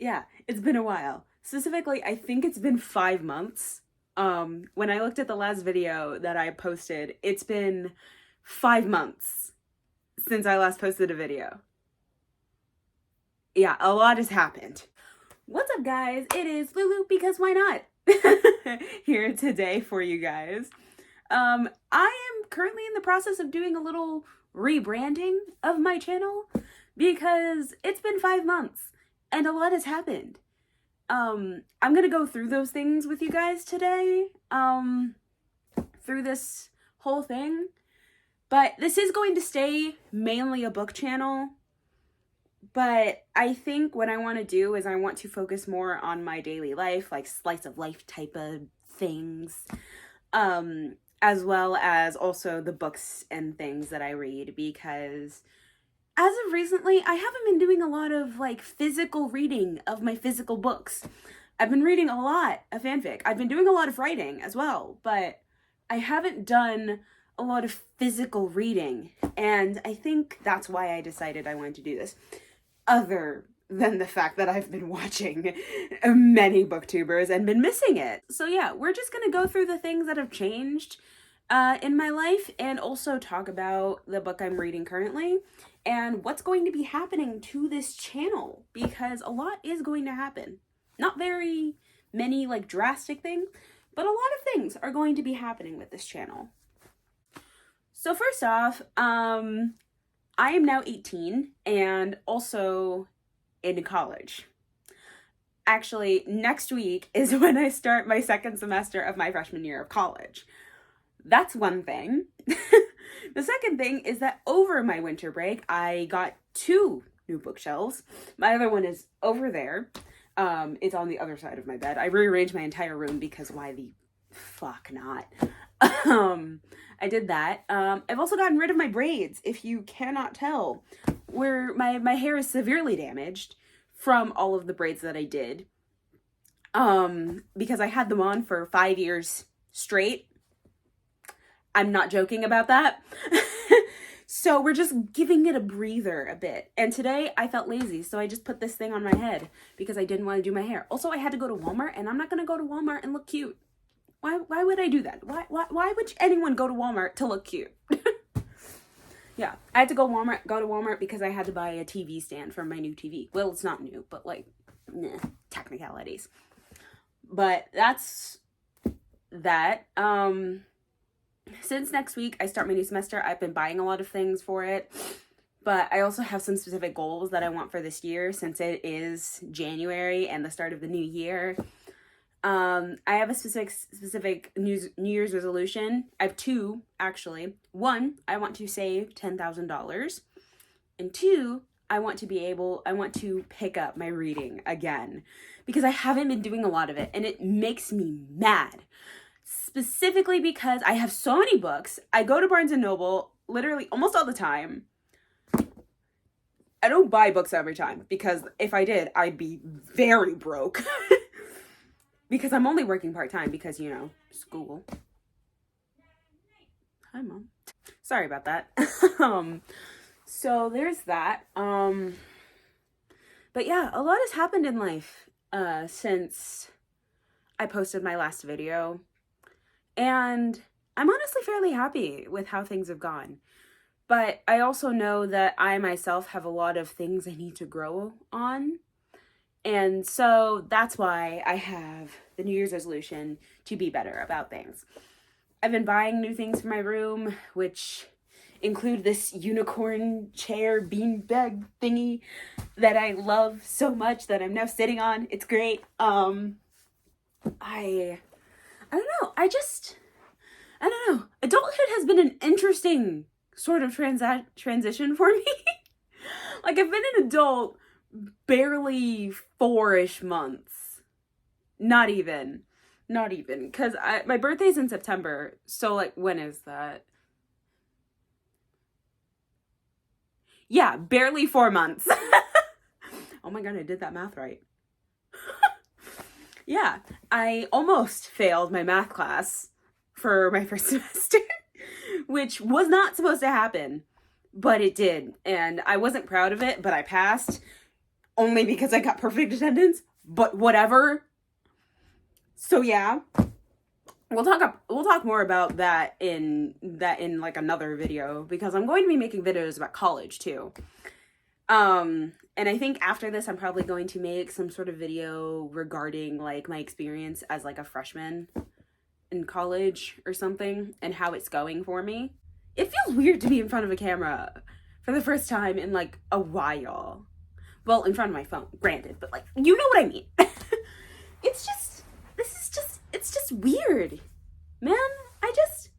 Yeah, it's been a while. Specifically, I think it's been 5 months. When I looked at the last video that I posted, it's been 5 months since I last posted a video. Yeah, a lot has happened. What's up, guys? It is Lulu, because why not? Here today for you guys. I am currently in the process of doing a little rebranding of my channel because it's been 5 months and a lot has happened. I'm gonna go through those things with you guys today, through this whole thing. But this is going to stay mainly a book channel. But I think what I want to do is I want to focus more on my daily life, like slice of life type of things, as well as also the books and things that I read, because as of recently, I haven't been doing a lot of like physical reading of my physical books. I've been reading a lot of fanfic. I've been doing a lot of writing as well, but I haven't done a lot of physical reading, and I think that's why I decided I wanted to do this. Other than the fact that I've been watching many booktubers and been missing it. So yeah, we're just gonna go through the things that have changed in my life, and also talk about the book I'm reading currently and what's going to be happening to this channel, because a lot is going to happen. Not very many like drastic things, but a lot of things are going to be happening with this channel. So first off, I am now 18 and also in college. Actually, next week is when I start my second semester of my freshman year of college. That's one thing. The second thing is that over my winter break, I got 2 new bookshelves. My other one is over there. It's on the other side of my bed. I rearranged my entire room because why the fuck not? I did that. I've also gotten rid of my braids, if you cannot tell, where my hair is severely damaged from all of the braids that I did. Because I had them on for 5 years straight. I'm not joking about that. So we're just giving it a breather a bit. And today I felt lazy, so I just put this thing on my head because I didn't want to do my hair. Also, I had to go to Walmart, and I'm not going to go to Walmart and look cute. Why would I do that? Why would anyone go to Walmart to look cute? Yeah, I had to go to Walmart because I had to buy a TV stand for my new TV. Well, it's not new, but like, technicalities. But that's that. Since next week I start my new semester, I've been buying a lot of things for it. But I also have some specific goals that I want for this year, since it is January and the start of the new year. I have a specific New Year's resolution. I have 2, actually. 1, I want to save $10,000. And 2, I want to pick up my reading again, because I haven't been doing a lot of it, and it makes me mad. Specifically because I have so many books. I go to Barnes & Noble literally almost all the time. I don't buy books every time, because if I did, I'd be very broke. Because I'm only working part-time because, you know, school. Hi, Mom. Sorry about that. So there's that. But yeah, a lot has happened in life since I posted my last video. And I'm honestly fairly happy with how things have gone. But I also know that I myself have a lot of things I need to grow on. And so that's why I have the New Year's resolution to be better about things. I've been buying new things for my room, which include this unicorn chair beanbag thingy that I love so much that I'm now sitting on. It's great. I don't know. I don't know. Adulthood has been an interesting sort of transition for me. Like, I've been an adult barely 4-ish months. Not even. Because my birthday's in September. So, like, when is that? Yeah, barely 4 months. Oh my god, I did that math right. Yeah, I almost failed my math class for my first semester, which was not supposed to happen, but it did. And I wasn't proud of it, but I passed. only because I got perfect attendance, but whatever. So yeah, we'll talk more about that in like another video, because I'm going to be making videos about college too. And I think after this, I'm probably going to make some sort of video regarding like my experience as like a freshman in college or something, and how it's going for me. It feels weird to be in front of a camera for the first time in like a while. Well, in front of my phone, granted, but like, you know what I mean. It's just weird, man. I don't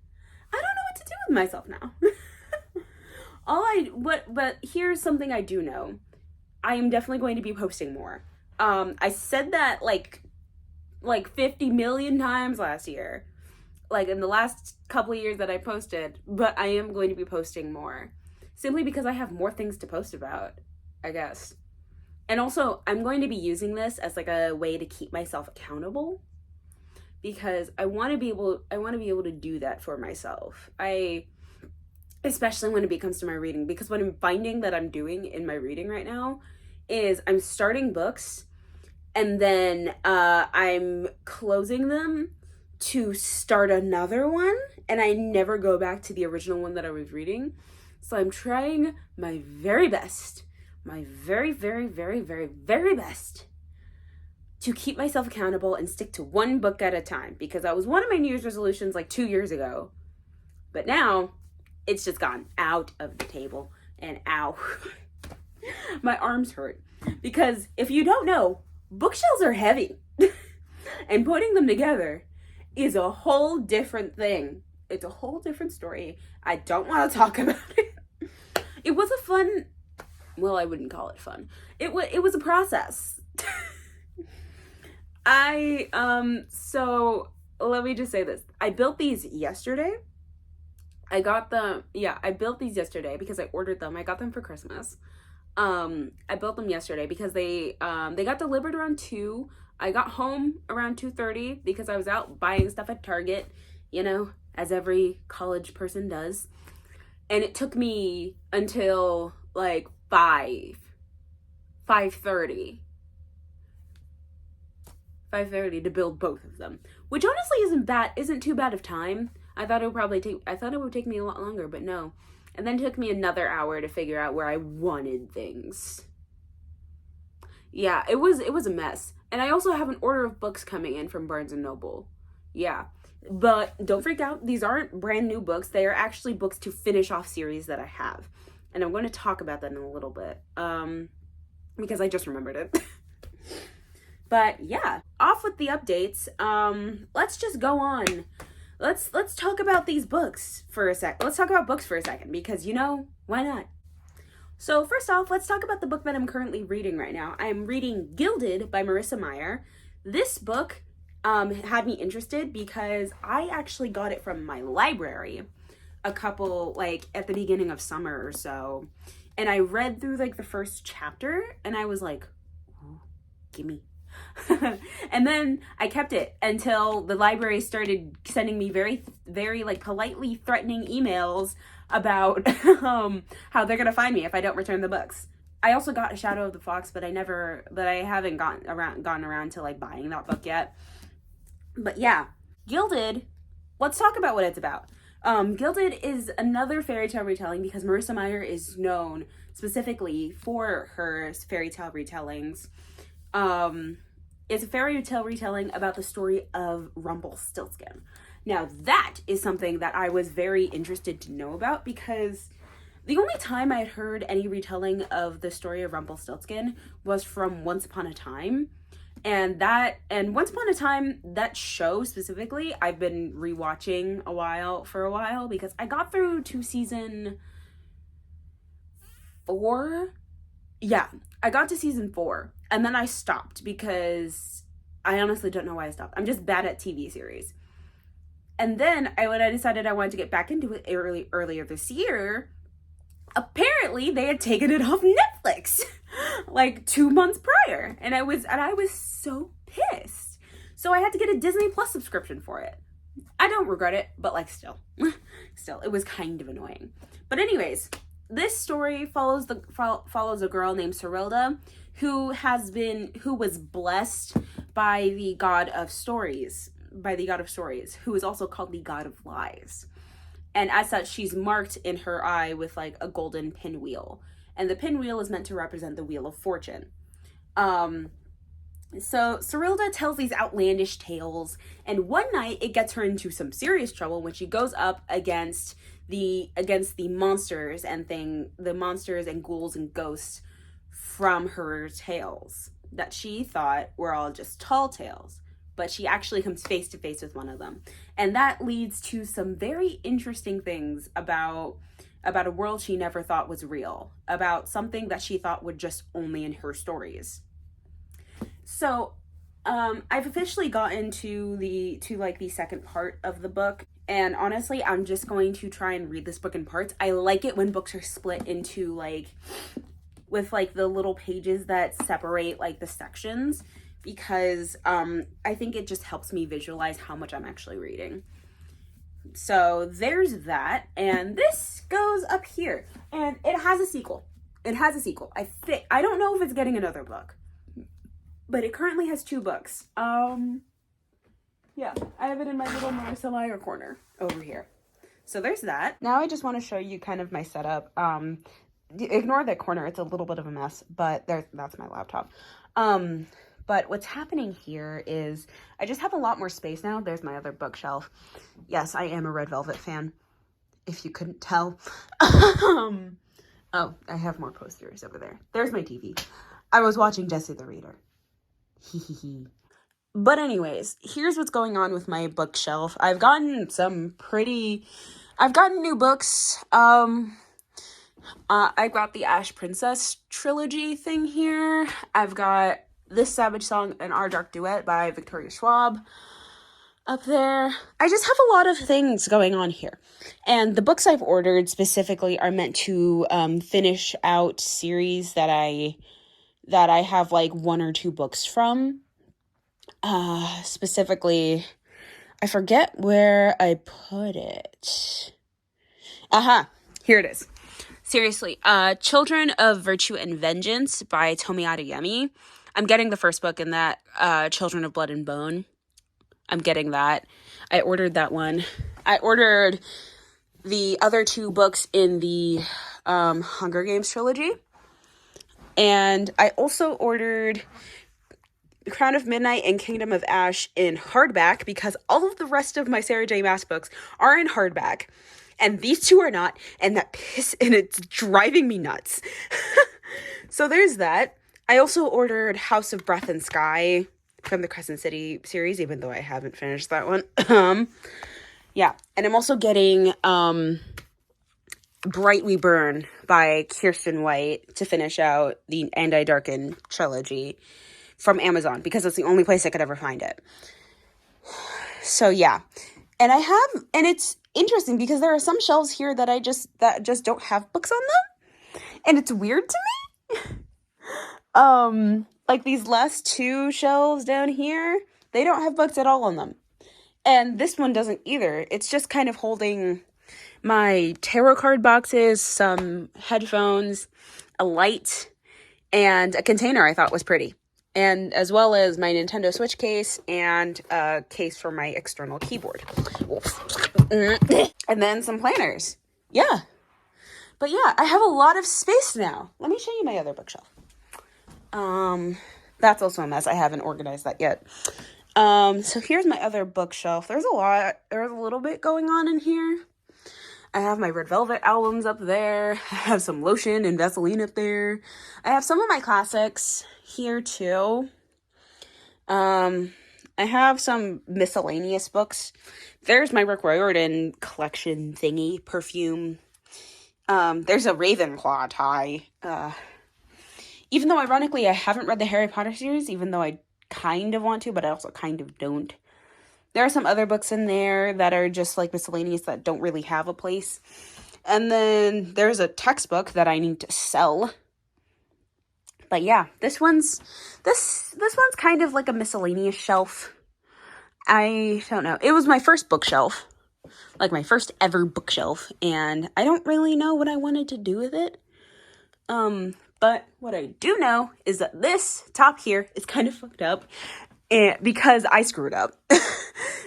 know what to do with myself now. But here's something I do know. I am definitely going to be posting more. I said that like 50 million times last year, like in the last couple of years that I posted, but I am going to be posting more, simply because I have more things to post about, I guess. And also, I'm going to be using this as like a way to keep myself accountable, because I want to be able to do that for myself. Especially when it comes to my reading, because what I'm finding that I'm doing in my reading right now is I'm starting books, and then I'm closing them to start another one, and I never go back to the original one that I was reading. So I'm trying my very best, my very, very, very, very, very best to keep myself accountable and stick to one book at a time, because that was one of my New Year's resolutions like 2 years ago. But now it's just gone out of the table, and ow, my arms hurt. Because if you don't know, bookshelves are heavy and putting them together is a whole different thing. It's a whole different story. I don't want to talk about it. It was a fun, well, I wouldn't call it fun. It was a process. So let me just say this. I built these yesterday. I built these yesterday because I ordered them. I got them for Christmas. I built them yesterday because they got delivered around 2. I got home around 2:30 because I was out buying stuff at Target, you know, as every college person does. And it took me until like 5:30 to build both of them, which honestly isn't too bad of time. I thought it would take me a lot longer, but no. And then it took me another hour to figure out where I wanted things. Yeah, it was a mess. And I also have an order of books coming in from Barnes & Noble. Yeah. But don't freak out. These aren't brand new books. They are actually books to finish off series that I have. And I'm going to talk about that in a little bit. Because I just remembered it. But yeah, off with the updates. Let's just go on. Let's talk about these books for a sec. Let's talk about books for a second, because, you know, why not? So first off, let's talk about the book that I'm currently reading right now. I'm reading Gilded by Marissa Meyer. This book had me interested because I actually got it from my library at the beginning of summer or so. And I read through like the first chapter and I was like, ooh, gimme. And then I kept it until the library started sending me very, very like politely threatening emails about how they're gonna find me if I don't return the books. I also got A Shadow of the Fox, but I haven't gotten around to like buying that book yet. But yeah, Gilded, let's talk about what it's about. Gilded is another fairy tale retelling because Marissa Meyer is known specifically for her fairy tale retellings. It's a fairy tale retelling about the story of Rumpelstiltskin. Now, that is something that I was very interested to know about, because the only time I had heard any retelling of the story of Rumpelstiltskin was from Once Upon a Time. And Once Upon a Time, that show specifically, I've been rewatching for a while because I got through to season 4. Yeah, I got to season 4 and then I stopped because I honestly don't know why I stopped. I'm just bad at TV series. And then when I decided I wanted to get back into it earlier this year, apparently they had taken it off Netflix like 2 months prior, and I was so pissed. So I had to get a Disney Plus subscription for it. I don't regret it, but like still it was kind of annoying. But anyways, this story follows a girl named Serilda who was blessed by the god of stories, who is also called the god of lies. And as such, she's marked in her eye with like a golden pinwheel. And the pinwheel is meant to represent the wheel of fortune. So Serilda tells these outlandish tales, and one night it gets her into some serious trouble when she goes up against the monsters and ghouls and ghosts from her tales that she thought were all just tall tales. But she actually comes face to face with one of them. And that leads to some very interesting things about a world she never thought was real, about something that she thought would just only in her stories. So, I've officially gotten to the second part of the book, and honestly, I'm just going to try and read this book in parts. I like it when books are split into with the little pages that separate the sections, because I think it just helps me visualize how much I'm actually reading. So there's that, and this goes up here, and it has a sequel. I don't know if it's getting another book, but it currently has 2 books. Yeah, I have it in my little Marissa Meyer corner over here. So there's that. Now I just want to show you kind of my setup. Ignore that corner, it's a little bit of a mess, but that's my laptop. But what's happening here is I just have a lot more space now. There's my other bookshelf. Yes, I am a Red Velvet fan, if you couldn't tell. Oh, I have more posters over there. There's my TV. I was watching Jessie the Reader. But anyways, here's what's going on with my bookshelf. I've gotten new books. I got the Ash Princess trilogy thing here. I've got This Savage Song and Our Dark Duet by Victoria Schwab up there. I just have a lot of things going on here. And the books I've ordered specifically are meant to finish out series that I have 1 or 2 books from. Specifically, I forget where I put it. Here it is. Seriously, Children of Virtue and Vengeance by Tomi Adeyemi. I'm getting the first book in that, Children of Blood and Bone. I'm getting that. I ordered that one. I ordered the other 2 books in the Hunger Games trilogy. And I also ordered Crown of Midnight and Kingdom of Ash in hardback, because all of the rest of my Sarah J. Maas books are in hardback, and these 2 are not, and it's driving me nuts. So there's that. I also ordered House of Breath and Sky from the Crescent City series, even though I haven't finished that one. Yeah, and I'm also getting Bright We Burn by Kirsten White to finish out the And I Darken trilogy from Amazon, because that's the only place I could ever find it. So yeah, and it's interesting because there are some shelves here that just don't have books on them, and it's weird to me. These last 2 shelves down here, they don't have books at all on them, and this one doesn't either. It's just kind of holding my tarot card boxes, some headphones, a light, and a container I thought was pretty. And as well as my Nintendo Switch case and a case for my external keyboard. And then some planners. Yeah. But yeah, I have a lot of space now. Let me show you my other bookshelf. That's also a mess. I haven't organized that yet. So here's my other bookshelf. There's a little bit going on in here. I have my Red Velvet albums up there. I have some lotion and Vaseline up there. I have some of my classics here too. I have some miscellaneous books. There's my Rick Riordan collection thingy, perfume. There's a Ravenclaw tie. Even though ironically I haven't read the Harry Potter series, even though I kind of want to, but I also kind of don't. There are some other books in there that are just miscellaneous that don't really have a place. And then there's a textbook that I need to sell. But yeah, this one's kind of like a miscellaneous shelf. I don't know. It was my first bookshelf. like my first ever bookshelf, and I don't really know what I wanted to do with it. But what I do know is that this top here is kind of fucked up, and because I screwed up.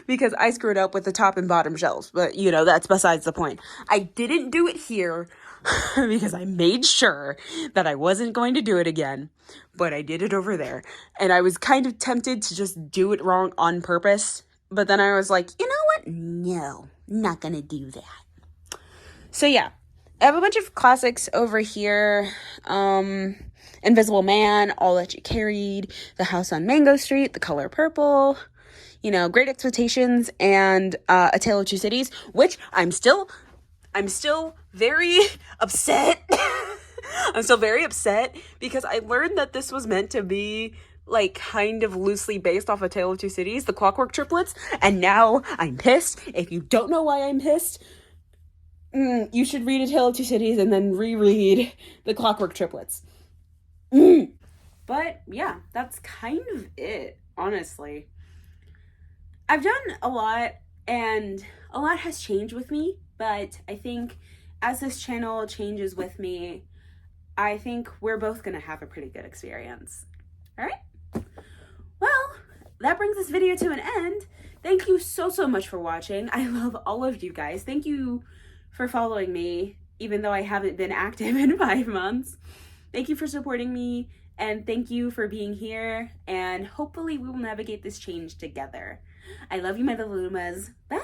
Because I screwed up with the top and bottom shelves, but you know, that's besides the point. I didn't do it here because I made sure that I wasn't going to do it again, but I did it over there. And I was kind of tempted to just do it wrong on purpose, but then I was like, you know what? No, not gonna do that. So yeah, I have a bunch of classics over here. Invisible Man, All That You Carried, The House on Mango Street, The Color Purple, you know, Great Expectations, and A Tale of Two Cities, which I'm still very upset. I'm still very upset because I learned that this was meant to be like kind of loosely based off A Tale of Two Cities, The Clockwork Triplets, and now I'm pissed. If you don't know why I'm pissed, you should read A Tale of Two Cities and then reread The Clockwork Triplets. But yeah, that's kind of it, honestly. I've done a lot, and a lot has changed with me, but I think as this channel changes with me, I think we're both going to have a pretty good experience. All right? Well, that brings this video to an end. Thank you so much for watching. I love all of you guys. Thank you for following me, even though I haven't been active in 5 months. Thank you for supporting me, and thank you for being here, and hopefully we will navigate this change together. I love you, my little Lumas. Bye!